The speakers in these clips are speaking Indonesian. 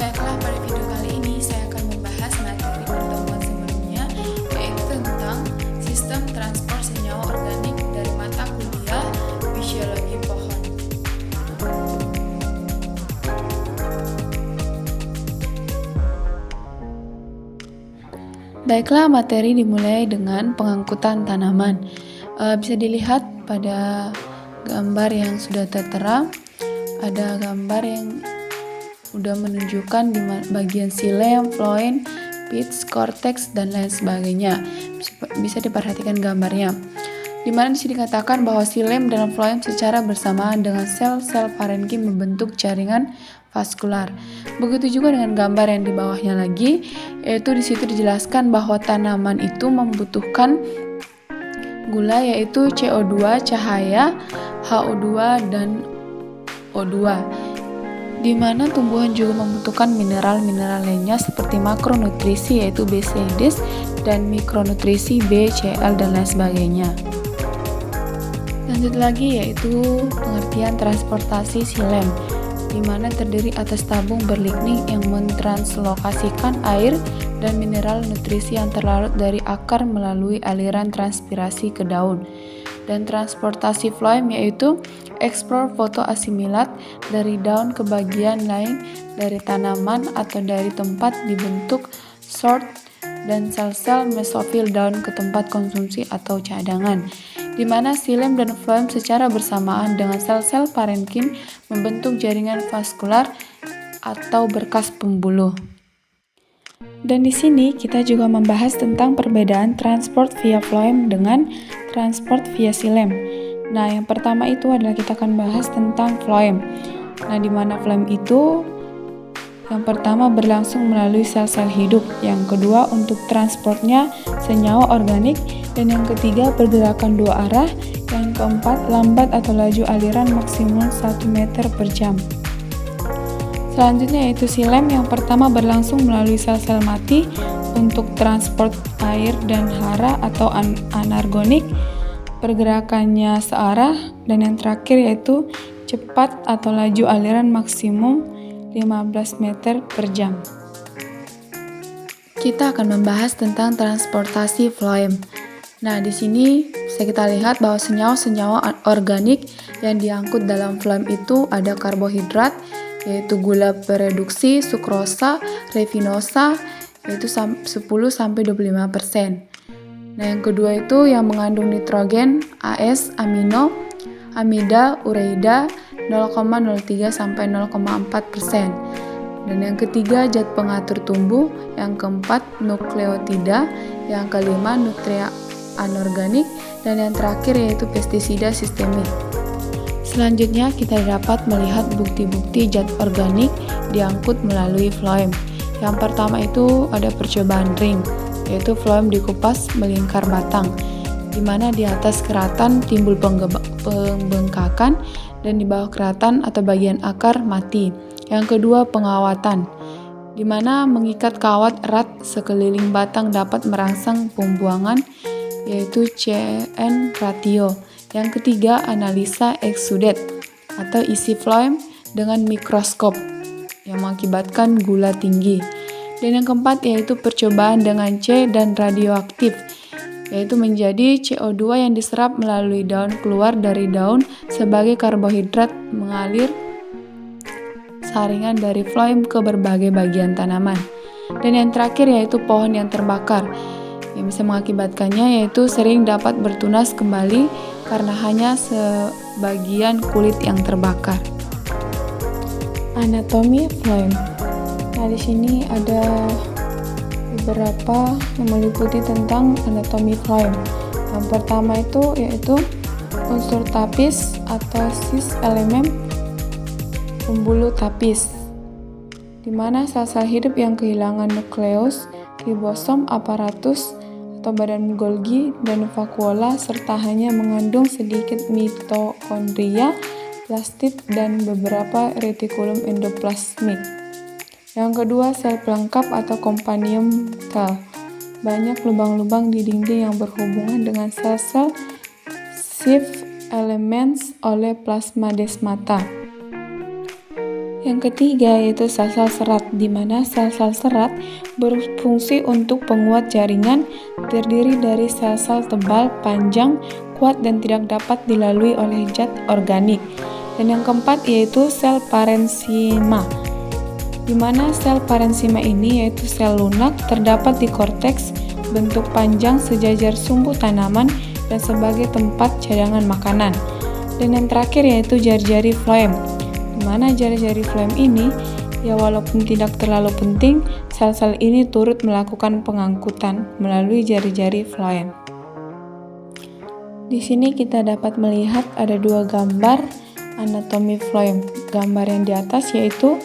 Baiklah, pada video kali ini saya akan membahas materi pertemuan sebelumnya, yaitu tentang sistem transport senyawa organik dari mata kuliah fisiologi pohon. Baiklah, materi dimulai dengan pengangkutan tanaman. Bisa dilihat pada gambar yang sudah tertera, ada gambar yang udah menunjukkan di bagian xilem, phloem, pits, cortex, dan lain sebagainya. Bisa diperhatikan gambarnya. Di mana disini dikatakan bahwa xilem dan phloem secara bersamaan dengan sel-sel parenkim membentuk jaringan vaskular. Begitu juga dengan gambar yang di bawahnya lagi, yaitu di situ dijelaskan bahwa tanaman itu membutuhkan gula, yaitu CO2, cahaya, HO2, dan O2. Di mana tumbuhan juga membutuhkan mineral-mineral lainnya seperti makronutrisi yaitu B, C, D, dan mikronutrisi B, Cl, dan lain sebagainya. Lanjut lagi yaitu pengertian transportasi xilem, di mana terdiri atas tabung berlignin yang mentranslokasikan air dan mineral nutrisi yang terlarut dari akar melalui aliran transpirasi ke daun. Dan transportasi phloem yaitu ekspor fotoasimilat dari daun ke bagian lain dari tanaman atau dari tempat dibentuk sort dan sel-sel mesofil daun ke tempat konsumsi atau cadangan, di mana xilem dan phloem secara bersamaan dengan sel-sel parenkim membentuk jaringan vaskular atau berkas pembuluh. Dan di sini kita juga membahas tentang perbedaan transport via phloem dengan transport via xilem. Nah, yang pertama itu adalah kita akan bahas tentang phloem. Nah, di mana phloem itu yang pertama berlangsung melalui sel-sel hidup, yang kedua untuk transportnya senyawa organik, dan yang ketiga pergerakan dua arah, yang keempat lambat atau laju aliran maksimum 1 meter per jam. Selanjutnya yaitu xilem, yang pertama berlangsung melalui sel-sel mati untuk transport air dan hara atau anargonik, pergerakannya searah, dan yang terakhir yaitu cepat atau laju aliran maksimum 15 meter per jam. Kita akan membahas tentang transportasi phloem. Nah, di sini bisa kita lihat bahwa senyawa-senyawa organik yang diangkut dalam phloem itu ada karbohidrat, yaitu gula pereduksi, sukrosa, rafinosa, yaitu 10-25%. Nah, yang kedua itu yang mengandung nitrogen, AS, amino, amida, ureida, 0,03-0,4%. Dan yang ketiga zat pengatur tumbuh, yang keempat nukleotida, yang kelima nutria anorganik, dan yang terakhir yaitu pestisida sistemik. Selanjutnya kita dapat melihat bukti-bukti zat organik diangkut melalui phloem. Yang pertama itu ada percobaan ring, yaitu phloem dikupas melingkar batang, di mana di atas keratan timbul pembengkakan dan di bawah keratan atau bagian akar mati. Yang kedua pengawatan, di mana mengikat kawat erat sekeliling batang dapat merangsang pembuangan, yaitu CN ratio. Yang ketiga, analisa exudate atau isi phloem dengan mikroskop yang mengakibatkan gula tinggi. Dan yang keempat yaitu percobaan dengan C dan radioaktif, yaitu menjadi CO2 yang diserap melalui daun keluar dari daun sebagai karbohidrat mengalir saringan dari phloem ke berbagai bagian tanaman. Dan yang terakhir yaitu pohon yang terbakar, yang bisa mengakibatkannya yaitu sering dapat bertunas kembali karena hanya sebagian kulit yang terbakar. Anatomi phloem. Nah, di sini ada beberapa yang meliputi tentang anatomi phloem. Yang pertama itu yaitu unsur tapis atau cis elemen pembuluh tapis, di mana sel-sel hidup yang kehilangan nukleus, ribosom, aparatus atau badan Golgi dan vakuola serta hanya mengandung sedikit mitokondria, plastid, dan beberapa retikulum endoplasmik. Yang kedua, sel pelengkap atau companion cell. Banyak lubang-lubang di dinding yang berhubungan dengan sel-sel sheath elements oleh plasmadesmata. Yang ketiga yaitu sel-sel serat, di mana sel-sel serat berfungsi untuk penguat jaringan, terdiri dari sel-sel tebal, panjang, kuat dan tidak dapat dilalui oleh zat organik. Dan yang keempat yaitu sel parenchima, di mana sel parenchima ini yaitu sel lunak terdapat di korteks, bentuk panjang sejajar sumbu tanaman dan sebagai tempat cadangan makanan. Dan yang terakhir yaitu jari-jari floem, di mana jari-jari floem ini ya walaupun tidak terlalu penting, sel-sel ini turut melakukan pengangkutan melalui jari-jari floem. Di sini kita dapat melihat ada dua gambar anatomi floem. Gambar yang di atas yaitu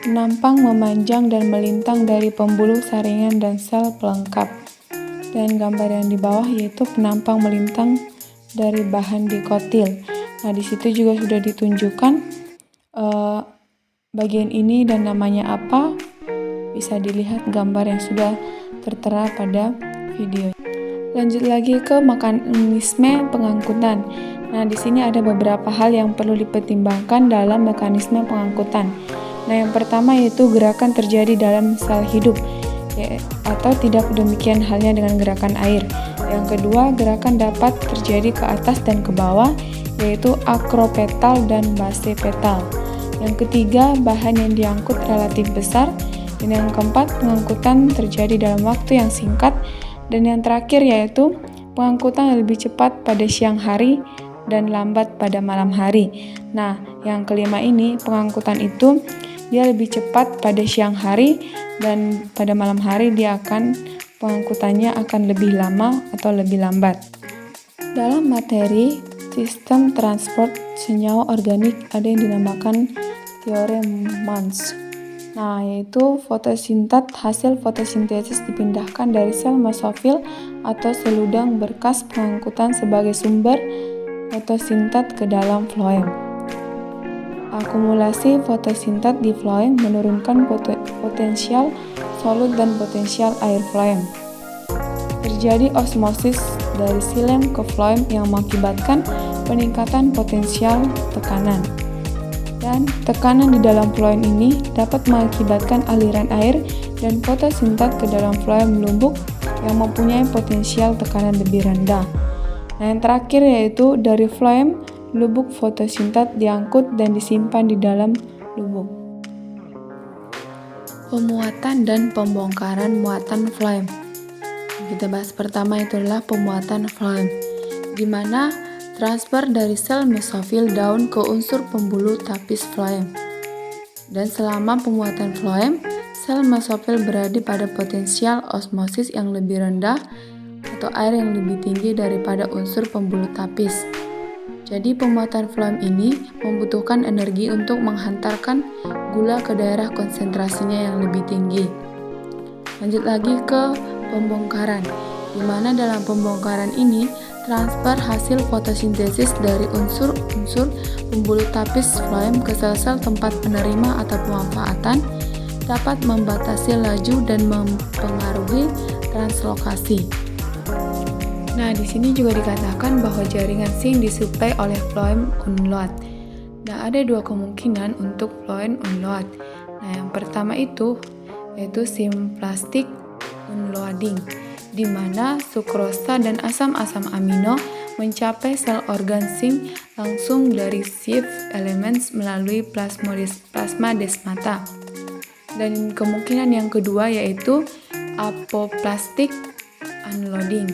penampang memanjang dan melintang dari pembuluh saringan dan sel pelengkap. Dan gambar yang di bawah yaitu penampang melintang dari bahan dikotil. Nah, di situ juga sudah ditunjukkan bagian ini dan namanya apa, bisa dilihat gambar yang sudah tertera pada video. Lanjut lagi ke mekanisme pengangkutan. Nah, di sini ada beberapa hal yang perlu dipertimbangkan dalam mekanisme pengangkutan. Nah, yang pertama yaitu gerakan terjadi dalam sel hidup, atau tidak demikian halnya dengan gerakan air. Yang kedua, gerakan dapat terjadi ke atas dan ke bawah, yaitu akropetal dan basepetal. Yang ketiga, bahan yang diangkut relatif besar. Dan yang keempat, pengangkutan terjadi dalam waktu yang singkat. Dan yang terakhir yaitu pengangkutan lebih cepat pada siang hari dan lambat pada malam hari. Nah, yang kelima ini, pengangkutan itu dia lebih cepat pada siang hari dan pada malam hari pengangkutannya akan lebih lama atau lebih lambat. Dalam materi sistem transport senyawa organik ada yang dinamakan teori Mann. Nah, yaitu hasil fotosintesis dipindahkan dari sel mesofil atau seludang berkas pengangkutan sebagai sumber fotosintat ke dalam floem. Akumulasi fotosintat di floem menurunkan potensial solut dan potensial air floem. Terjadi osmosis dari xilem ke floem yang mengakibatkan peningkatan potensial tekanan. Dan tekanan di dalam floem ini dapat mengakibatkan aliran air dan fotosintat ke dalam floem lubuk yang mempunyai potensial tekanan lebih rendah. Nah, yang terakhir yaitu dari floem, lubuk fotosintat diangkut dan disimpan di dalam lubuk. Pemuatan dan pembongkaran muatan floem. Kita bahas pertama itu adalah pemuatan floem, di mana transfer dari sel mesofil daun ke unsur pembuluh tapis floem. Dan selama pemuatan floem, sel mesofil berada pada potensial osmosis yang lebih rendah atau air yang lebih tinggi daripada unsur pembuluh tapis. Jadi pemuatan floem ini membutuhkan energi untuk menghantarkan gula ke daerah konsentrasinya yang lebih tinggi. Lanjut lagi ke pembongkaran, di mana dalam pembongkaran ini transfer hasil fotosintesis dari unsur-unsur pembuluh tapis floem ke sel-sel tempat penerima atau pemanfaatan dapat membatasi laju dan mempengaruhi translokasi. Nah, di sini juga dikatakan bahwa jaringan zinc disuplai oleh floem unload. Nah, ada dua kemungkinan untuk floem unload. Nah, yang pertama itu yaitu simplastic unloading, di mana sukrosa dan asam-asam amino mencapai sel organ zinc langsung dari sieve elements melalui plasmadesmata. Dan kemungkinan yang kedua yaitu apoplastic unloading.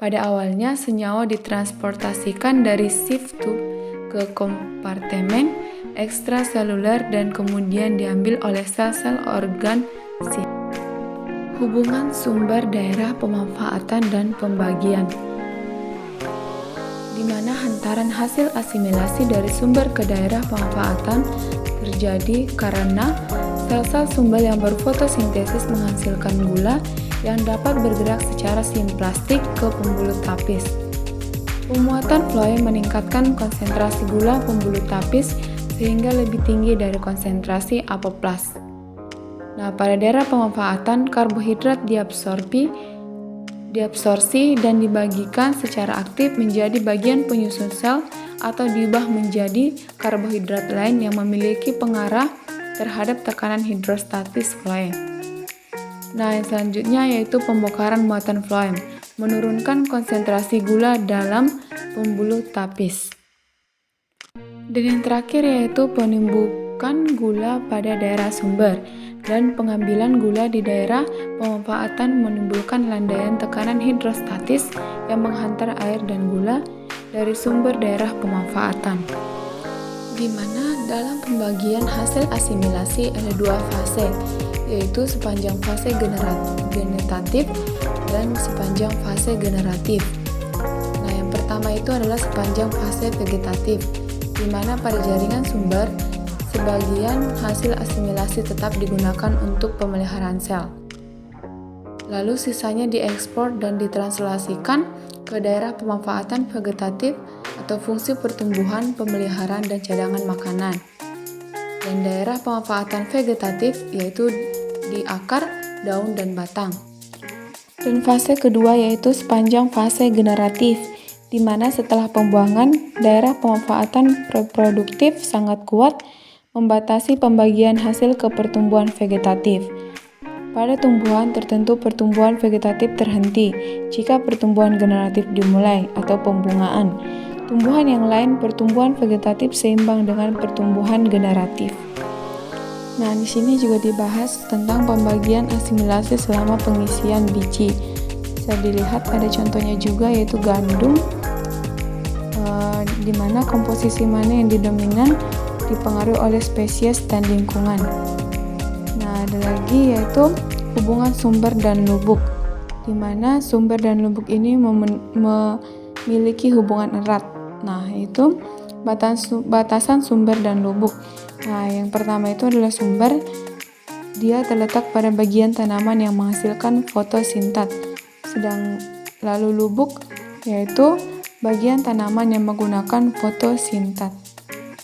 Pada awalnya, senyawa ditransportasikan dari sieve tube ke kompartemen ekstraseluler dan kemudian diambil oleh sel-sel organ zinc. Hubungan sumber daerah pemanfaatan dan pembagian, di mana hantaran hasil asimilasi dari sumber ke daerah pemanfaatan terjadi karena sel-sel sumber yang berfotosintesis menghasilkan gula yang dapat bergerak secara simplastik ke pembuluh tapis. Pemuatan floem meningkatkan konsentrasi gula pembuluh tapis sehingga lebih tinggi dari konsentrasi apoplas. Nah, pada daerah pemanfaatan, karbohidrat diabsorpsi dan dibagikan secara aktif menjadi bagian penyusun sel atau diubah menjadi karbohidrat lain yang memiliki pengaruh terhadap tekanan hidrostatis floem. Nah, yang selanjutnya yaitu pembongkaran muatan floem, menurunkan konsentrasi gula dalam pembuluh tapis. Dan yang terakhir yaitu penumbukan gula pada daerah sumber dan pengambilan gula di daerah pemanfaatan menimbulkan landaian tekanan hidrostatis yang menghantar air dan gula dari sumber daerah pemanfaatan. Di mana dalam pembagian hasil asimilasi ada dua fase, yaitu sepanjang fase generatif dan sepanjang fase generatif. Nah, yang pertama itu adalah sepanjang fase vegetatif, di mana pada jaringan sumber, sebagian hasil asimilasi tetap digunakan untuk pemeliharaan sel. Lalu sisanya diekspor dan ditranslasikan ke daerah pemanfaatan vegetatif atau fungsi pertumbuhan, pemeliharaan, dan cadangan makanan. Dan daerah pemanfaatan vegetatif yaitu di akar, daun, dan batang. Dan fase kedua yaitu sepanjang fase generatif, di mana setelah pembuangan, daerah pemanfaatan reproduktif sangat kuat membatasi pembagian hasil ke pertumbuhan vegetatif. Pada tumbuhan tertentu pertumbuhan vegetatif terhenti jika pertumbuhan generatif dimulai atau pembungaan. Tumbuhan yang lain pertumbuhan vegetatif seimbang dengan pertumbuhan generatif. Nah, di sini juga dibahas tentang pembagian asimilasi selama pengisian biji. Bisa dilihat pada contohnya juga yaitu gandum, di mana komposisi mana yang dominan dipengaruhi oleh spesies dan lingkungan. Nah, ada lagi yaitu hubungan sumber dan lubuk, di mana sumber dan lubuk ini memiliki hubungan erat. Nah, itu batasan sumber dan lubuk. Nah, yang pertama itu adalah sumber. Dia terletak pada bagian tanaman yang menghasilkan fotosintat. Lalu lubuk yaitu bagian tanaman yang menggunakan fotosintat.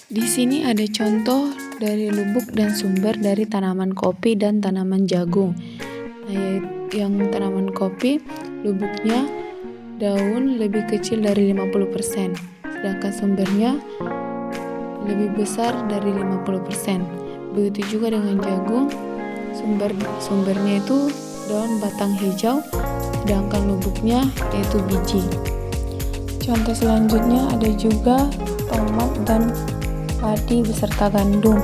Di sini ada contoh dari lubuk dan sumber dari tanaman kopi dan tanaman jagung. Nah, yang tanaman kopi, lubuknya daun lebih kecil dari 50%, sedangkan sumbernya lebih besar dari 50%. Begitu juga dengan jagung, sumbernya itu daun batang hijau, sedangkan lubuknya yaitu biji. Contoh selanjutnya ada juga tomat dan padi beserta gandum,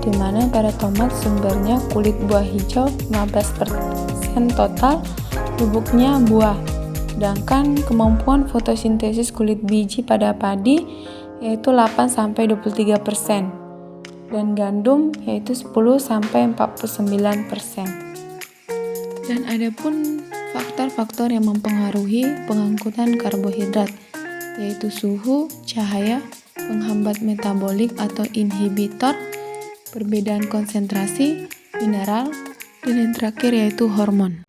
di mana pada tomat sumbernya kulit buah hijau 15% total, lubuknya buah. Sedangkan kemampuan fotosintesis kulit biji pada padi yaitu 8-23% dan gandum yaitu 10-49%. Dan ada pun faktor-faktor yang mempengaruhi pengangkutan karbohidrat, yaitu suhu, cahaya, penghambat metabolik atau inhibitor, perbedaan konsentrasi, mineral, dan yang terakhir yaitu hormon.